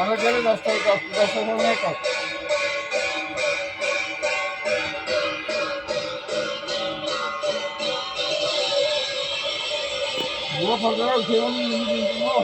ଘର କେବେ 10 ସମୟ କର ପୁଅ ଫଟୋ ଉଠେଇବନି ଯେମିତି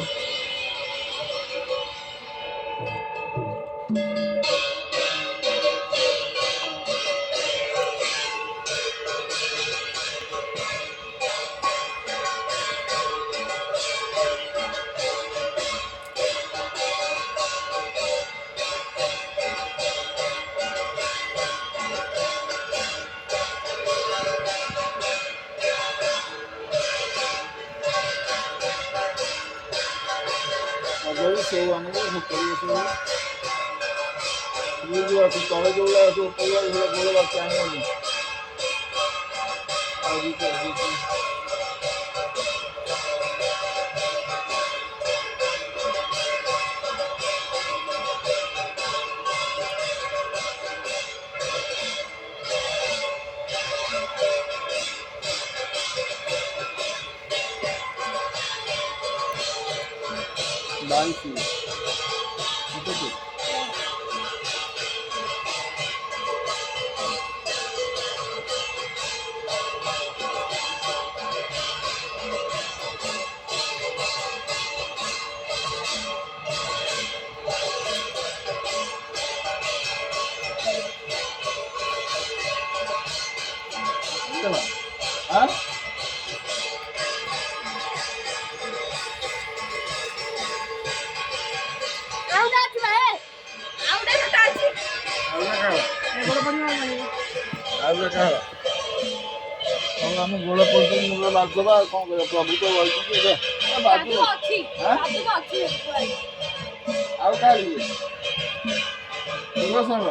ସବୁ ଆମକୁ କରିବ ସବୁ ତଳେ ଯୋଉଗୁଡ଼ା ସବୁ ପରିବାର ଗୋଳ ବାକି ଆଣିବନି ଆଉ बाईस हाँ ଆମେ ଗୋଳ ପଡୁଛନ୍ତି ମୂଳ ବାଜିଦବା ଆଉ କଣ କରିବା ପ୍ରଭୁ ତ ବହିଛନ୍ତି ଆଉ କାହା ସାଙ୍ଗ